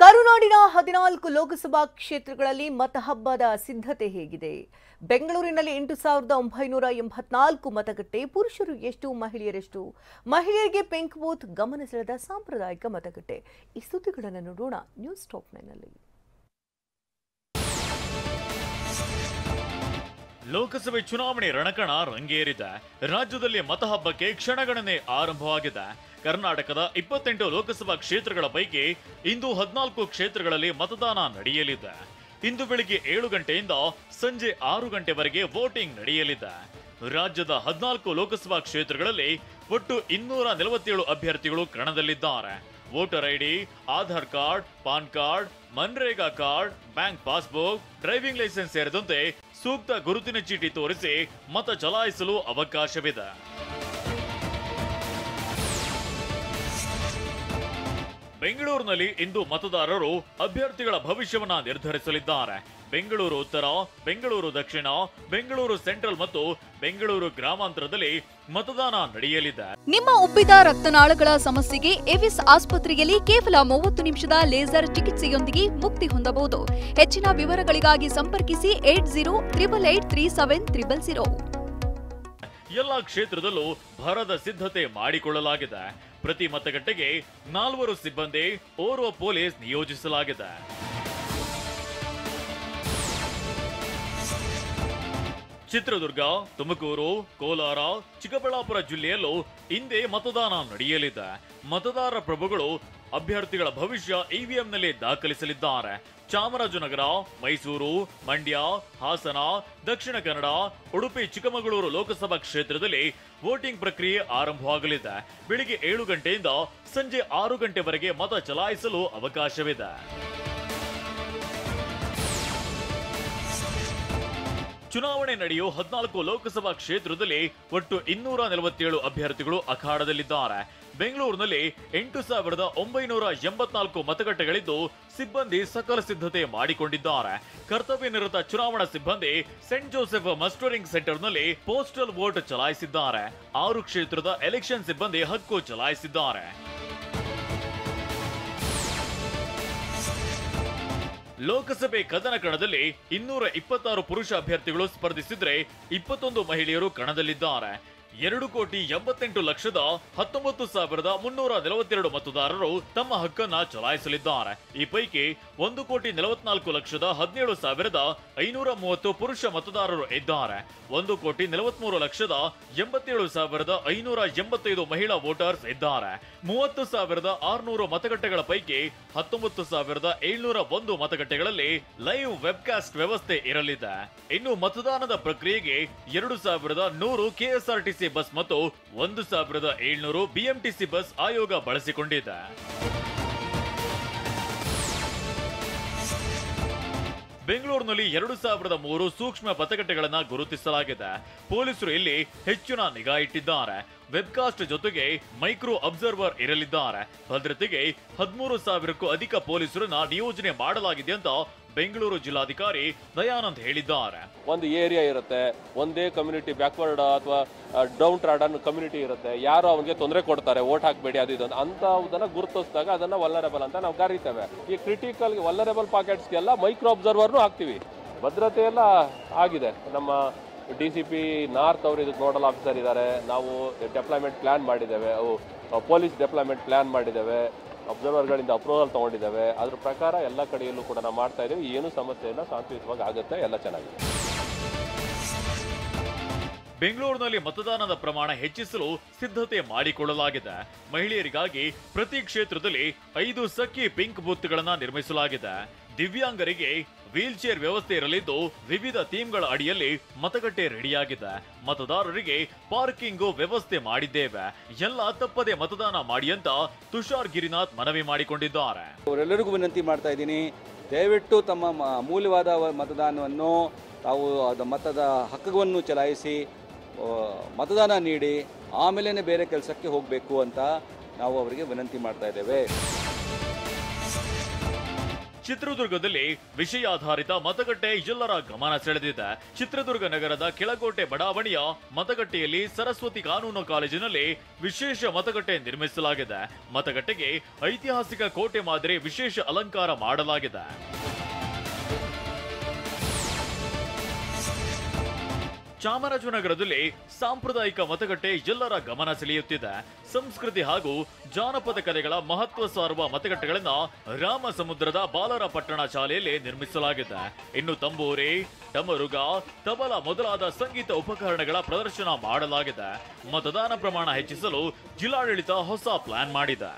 ಕರುನಾಡಿನ 14 ಲೋಕಸಭಾ ಕ್ಷೇತ್ರಗಳಲ್ಲಿ ಮತಹಬ್ಬದ ಸಿದ್ಧತೆ ಹೇಗಿದೆ? ಬೆಂಗಳೂರಿನಲ್ಲಿ 8984 ಮತಗಟ್ಟೆ, ಪುರುಷರು ಎಷ್ಟು, ಮಹಿಳೆಯರೆಷ್ಟು? ಮಹಿಳೆಯರಿಗೆ ಪಿಂಕ್ ಬೂತ್, ಗಮನ ಸೆಳೆದ ಸಾಂಪ್ರದಾಯಿಕ ಮತಗಟ್ಟೆ. ಈ ಸುದ್ದಿಗಳನ್ನು ನೋಡೋಣ ನ್ಯೂಸ್ ಟಾಪ್ 9ನಲ್ಲಿ. ಲೋಕಸಭೆ ಚುನಾವಣೆ ರಣಕಣ ರಂಗೇರಿದೆ. ರಾಜ್ಯದಲ್ಲಿ ಮತಹಬ್ಬಕ್ಕೆ ಕ್ಷಣಗಣನೆ ಆರಂಭವಾಗಿದೆ. ಕರ್ನಾಟಕದ 28 ಲೋಕಸಭಾ ಕ್ಷೇತ್ರಗಳ ಪೈಕಿ ಇಂದು 14 ಕ್ಷೇತ್ರಗಳಲ್ಲಿ ಮತದಾನ ನಡೆಯಲಿದೆ. ಇಂದು ಬೆಳಿಗ್ಗೆ 7 ಗಂಟೆಯಿಂದ ಸಂಜೆ 6 ಗಂಟೆವರೆಗೆ ವೋಟಿಂಗ್ ನಡೆಯಲಿದೆ. ರಾಜ್ಯದ 14 ಲೋಕಸಭಾ ಕ್ಷೇತ್ರಗಳಲ್ಲಿ ಒಟ್ಟು 247 ಅಭ್ಯರ್ಥಿಗಳು ಕಣದಲ್ಲಿದ್ದಾರೆ. Voter ID, Aadhaar card, PAN card, ಮನ್ರೇಗಾ card, bank passbook, driving licence ಸೇರಿದಂತೆ ಸೂಕ್ತ ಗುರುತಿನ ಚೀಟಿ ತೋರಿಸಿ ಮತ ಚಲಾಯಿಸಲು ಅವಕಾಶವಿದೆ. ಬೆಂಗಳೂರಿನಲ್ಲಿ ಇಂದು ಮತದಾರರು ಅಭ್ಯರ್ಥಿಗಳ ಭವಿಷ್ಯವನ್ನ ನಿರ್ಧರಿಸಲಿದ್ದಾರೆ. ಬೆಂಗಳೂರು ಉತ್ತರ, ಬೆಂಗಳೂರು ದಕ್ಷಿಣ, ಬೆಂಗಳೂರು ಸೆಂಟ್ರಲ್ ಮತ್ತು ಬೆಂಗಳೂರು ಗ್ರಾಮಾಂತರದಲ್ಲಿ ಮತದಾನ ನಡೆಯಲಿದೆ. ನಿಮ್ಮ ಉಬ್ಬಿದ ರಕ್ತನಾಳಗಳ ಸಮಸ್ಯೆಗೆ ಎವಿಸ್ ಆಸ್ಪತ್ರೆಯಲ್ಲಿ ಕೇವಲ 30 ನಿಮಿಷದ ಲೇಸರ್ ಚಿಕಿತ್ಸೆಯೊಂದಿಗೆ ಮುಕ್ತಿ ಹೊಂದಬಹುದು. ಹೆಚ್ಚಿನ ವಿವರಗಳಿಗಾಗಿ ಸಂಪರ್ಕಿಸಿ 8088837300. ಎಲ್ಲ ಕ್ಷೇತ್ರದಲ್ಲೂ ಭರದ ಸಿದ್ಧತೆ ಮಾಡಿಕೊಳ್ಳಲಾಗಿದೆ. ಪ್ರತಿ ಮತಗಟ್ಟೆಗೆ 4 ಸಿಬ್ಬಂದಿ, ಓರ್ವ ಪೊಲೀಸ್ ನಿಯೋಜಿಸಲಾಗಿದೆ. ಚಿತ್ರದುರ್ಗ, ತುಮಕೂರು, ಕೋಲಾರ, ಚಿಕ್ಕಬಳ್ಳಾಪುರ ಜಿಲ್ಲೆಯಲ್ಲೂ ಇಂದೇ ಮತದಾನ ನಡೆಯಲಿದೆ. ಮತದಾರ ಪ್ರಭುಗಳು ಅಭ್ಯರ್ಥಿಗಳ ಭವಿಷ್ಯ ಇವಿಎಂನಲ್ಲಿ ದಾಖಲಿಸಲಿದ್ದಾರೆ. ಚಾಮರಾಜನಗರ, ಮೈಸೂರು, ಮಂಡ್ಯ, ಹಾಸನ, ದಕ್ಷಿಣ ಕನ್ನಡ, ಉಡುಪಿ, ಚಿಕ್ಕಮಗಳೂರು ಲೋಕಸಭಾ ಕ್ಷೇತ್ರದಲ್ಲಿ ವೋಟಿಂಗ್ ಪ್ರಕ್ರಿಯೆ ಆರಂಭವಾಗಲಿದೆ. ಬೆಳಿಗ್ಗೆ 7 ಗಂಟೆಯಿಂದ ಸಂಜೆ 6 ಗಂಟೆವರೆಗೆ ಮತ ಚಲಾಯಿಸಲು ಅವಕಾಶವಿದೆ. ಚುನಾವಣೆ ನಡೆಯುವ 14 ಲೋಕಸಭಾ ಕ್ಷೇತ್ರದಲ್ಲಿ ಒಟ್ಟು 247 ಅಭ್ಯರ್ಥಿಗಳು ಅಖಾಡದಲ್ಲಿದ್ದಾರೆ. ಬೆಂಗಳೂರಿನಲ್ಲಿ 8984 ಮತಗಟ್ಟೆಗಳಿದ್ದು ಸಿಬ್ಬಂದಿ ಸಕಲ ಸಿದ್ಧತೆ ಮಾಡಿಕೊಂಡಿದ್ದಾರೆ. ಕರ್ತವ್ಯ ನಿರತ ಚುನಾವಣಾ ಸಿಬ್ಬಂದಿ ಸೆಂಟ್ ಜೋಸೆಫ್ ಮಸ್ಟರಿಂಗ್ ಸೆಂಟರ್ನಲ್ಲಿ ಪೋಸ್ಟಲ್ ವೋಟ್ ಚಲಾಯಿಸಿದ್ದಾರೆ. 6 ಕ್ಷೇತ್ರದ ಎಲೆಕ್ಷನ್ ಸಿಬ್ಬಂದಿ ಹಕ್ಕು ಚಲಾಯಿಸಿದ್ದಾರೆ. ಲೋಕಸಭೆ ಕದನ ಕಣದಲ್ಲಿ 226 ಪುರುಷ ಅಭ್ಯರ್ಥಿಗಳು ಸ್ಪರ್ಧಿಸಿದ್ರೆ 21 ಮಹಿಳೆಯರು ಕಣದಲ್ಲಿದ್ದಾರೆ. 2,88,19,342 ಮತದಾರರು ತಮ್ಮ ಹಕ್ಕನ್ನ ಚಲಾಯಿಸಲಿದ್ದಾರೆ. ಈ ಪೈಕಿ 1,44,17,530 ಪುರುಷ ಮತದಾರರು ಇದ್ದಾರೆ. 1,43,87,585 ಮಹಿಳಾ ವೋಟರ್ಸ್ ಇದ್ದಾರೆ. 30,600 ಮತಗಟ್ಟೆಗಳ ಪೈಕಿ 19,701 ಮತಗಟ್ಟೆಗಳಲ್ಲಿ ಲೈವ್ ವೆಬ್ಕಾಸ್ಟ್ ವ್ಯವಸ್ಥೆ ಇರಲಿದೆ. ಇನ್ನು ಮತದಾನದ ಪ್ರಕ್ರಿಯೆಗೆ 2,100 ಕೆಎಸ್ಆರ್ಟಿಸಿ ಬಸ್ ಮತ್ತು 1,700 ಬಿಎಂಟಿಸಿ ಬಸ್ ಆಯೋಗ ಬಳಸಿಕೊಂಡಿದೆ. ಬೆಂಗಳೂರಿನಲ್ಲಿ 2,003 ಸೂಕ್ಷ್ಮ ಮತಗಟ್ಟೆಗಳನ್ನು ಗುರುತಿಸಲಾಗಿದೆ. ಪೊಲೀಸರು ಇಲ್ಲಿ ಹೆಚ್ಚಿನ ನಿಗಾ ಇಟ್ಟಿದ್ದಾರೆ. ವೆಬ್ಕಾಸ್ಟ್ ಜೊತೆಗೆ ಮೈಕ್ರೋ ಅಬ್ಸರ್ವರ್ ಇರಲಿದ್ದಾರೆ. ಭದ್ರತೆಗೆ 13,000ಕ್ಕೂ ಅಧಿಕ ಪೊಲೀಸರನ್ನ ನಿಯೋಜನೆ ಮಾಡಲಾಗಿದೆ ಅಂತ ಬೆಂಗಳೂರು ಜಿಲ್ಲಾಧಿಕಾರಿ ದಯಾನಂದ್ ಹೇಳಿದ್ದಾರೆ. ಒಂದು ಏರಿಯಾ ಇರುತ್ತೆ, ಒಂದೇ ಕಮ್ಯುನಿಟಿ ಬ್ಯಾಕ್ವರ್ಡ್ ಅಥವಾ ಡೌನ್ ಟ್ರಾಡನ್ ಕಮ್ಯುನಿಟಿ ಇರುತ್ತೆ, ಯಾರು ಅವನಿಗೆ ತೊಂದರೆ ಕೊಡ್ತಾರೆ, ವೋಟ್ ಹಾಕಬೇಡಿ ಅದು ಇದು ಅಂತದನ್ನ ಗುರುತಿಸಿದಾಗ ಅದನ್ನ ವಲ್ಲರೇಬಲ್ ಅಂತ ನಾವು ಕರೀತೇವೆ. ಈ ಕ್ರಿಟಿಕಲ್ ವಲ್ಲರೇಬಲ್ ಪಾಕೆಟ್ಸ್ಗೆಲ್ಲ ಮೈಕ್ರೋ ಅಬ್ಸರ್ವರ್ನು ಹಾಕ್ತೀವಿ. ಭದ್ರತೆ ಎಲ್ಲ ಆಗಿದೆ. ನಮ್ಮ DCP ನಾರ್ತ್ ಅವರು ಇದಕ್ಕೆ ನೋಡಲ್ ಆಫೀಸರ್ ಇದ್ದಾರೆ. ನಾವು ಡೆಪ್ಲಾಯ್ಮೆಂಟ್ ಪ್ಲಾನ್ ಮಾಡಿದ್ದೇವೆ, ಪೊಲೀಸ್ ಡೆಪ್ಲಾಯ್ಮೆಂಟ್ ಪ್ಲಾನ್ ಮಾಡಿದ್ದೇವೆ, ಅಬ್ಸರ್ವರ್ಗಳಿಂದ ಅಪ್ರೂವಲ್ ತಗೊಂಡಿದ್ದೇವೆ. ಅದ್ರ ಪ್ರಕಾರ ಎಲ್ಲ ಕಡೆಯಲ್ಲೂ ಕೂಡ ನಾವು ಮಾಡ್ತಾ ಇದ್ದೇವೆ. ಏನು ಸಮಸ್ಯೆ ಇಲ್ಲ, ಶಾಂತಿಯುತವಾಗಿ ಆಗುತ್ತೆ, ಎಲ್ಲ ಚೆನ್ನಾಗಿದೆ. ಬೆಂಗಳೂರಿನಲ್ಲಿ ಮತದಾನದ ಪ್ರಮಾಣ ಹೆಚ್ಚಿಸಲು ಸಿದ್ಧತೆ ಮಾಡಿಕೊಳ್ಳಲಾಗಿದೆ. ಮಹಿಳೆಯರಿಗಾಗಿ ಪ್ರತಿ ಕ್ಷೇತ್ರದಲ್ಲಿ 5 ಸಖಿ ಪಿಂಕ್ ಬೂತ್ಗಳನ್ನು ನಿರ್ಮಿಸಲಾಗಿದೆ. ದಿವ್ಯಾಂಗರಿಗೆ ವೀಲ್ ಚೇರ್ ವ್ಯವಸ್ಥೆ ಇರಲಿದ್ದು ವಿವಿಧ ಥೀಮ್ಗಳ ಅಡಿಯಲ್ಲಿ ಮತಗಟ್ಟೆ ರೆಡಿಯಾಗಿದೆ. ಮತದಾರರಿಗೆ ಪಾರ್ಕಿಂಗ್ ವ್ಯವಸ್ಥೆ ಮಾಡಿದ್ದೇವೆ. ಎಲ್ಲ ತಪ್ಪದೆ ಮತದಾನ ಮಾಡಿ ಅಂತ ತುಷಾರ್ ಗಿರಿನಾಥ್ ಮನವಿ ಮಾಡಿಕೊಂಡಿದ್ದಾರೆ. ಅವರೆಲ್ಲರಿಗೂ ವಿನಂತಿ ಮಾಡ್ತಾ ಇದ್ದೀನಿ, ದಯವಿಟ್ಟು ತಮ್ಮ ಅಮೂಲ್ಯವಾದ ಮತದಾನವನ್ನು ತಾವು ಮತದ ಹಕ್ಕನ್ನು ಚಲಾಯಿಸಿ ಮತದಾನ ನೀಡಿ ಆಮೇಲೆ ಬೇರೆ ಕೆಲಸಕ್ಕೆ ಹೋಗಬೇಕು ಅಂತ ನಾವು ಅವರಿಗೆ ವಿನಂತಿ ಮಾಡ್ತಾ ಇದ್ದೇವೆ. ಚಿತ್ರದುರ್ಗದಲ್ಲಿ ವಿಷಯಾಧಾರಿತ ಮತಗಟ್ಟೆ ಎಲ್ಲರ ಗಮನ ಸೆಳೆದಿದೆ. ಚಿತ್ರದುರ್ಗ ನಗರದ ಕೆಳಕೋಟೆ ಬಡಾವಣೆಯ ಮತಗಟ್ಟೆಯಲ್ಲಿ ಸರಸ್ವತಿ ಕಾನೂನು ಕಾಲೇಜಿನಲ್ಲಿ ವಿಶೇಷ ಮತಗಟ್ಟೆ ನಿರ್ಮಿಸಲಾಗಿದೆ. ಮತಗಟ್ಟೆಗೆ ಐತಿಹಾಸಿಕ ಕೋಟೆ ಮಾದರಿ ವಿಶೇಷ ಅಲಂಕಾರ ಮಾಡಲಾಗಿದೆ. ಚಾಮರಾಜನಗರದಲ್ಲಿ ಸಾಂಪ್ರದಾಯಿಕ ಮತಗಟ್ಟೆ ಎಲ್ಲರ ಗಮನ ಸೆಳೆಯುತ್ತಿದೆ. ಸಂಸ್ಕೃತಿ ಹಾಗೂ ಜಾನಪದ ಕಲೆಗಳ ಮಹತ್ವ ಸಾರುವ ಮತಗಟ್ಟೆಗಳನ್ನು ರಾಮಸಮುದ್ರದ ಬಾಲರ ಪಟ್ಟಣ ಶಾಲೆಯಲ್ಲಿ ನಿರ್ಮಿಸಲಾಗಿದೆ. ಇನ್ನು ತಂಬೂರಿ, ಡಮರುಗ, ತಬಲ ಮೊದಲಾದ ಸಂಗೀತ ಉಪಕರಣಗಳ ಪ್ರದರ್ಶನ ಮಾಡಲಾಗಿದೆ. ಮತದಾನ ಪ್ರಮಾಣ ಹೆಚ್ಚಿಸಲು ಜಿಲ್ಲಾಡಳಿತ ಹೊಸ ಪ್ಲಾನ್ ಮಾಡಿದೆ.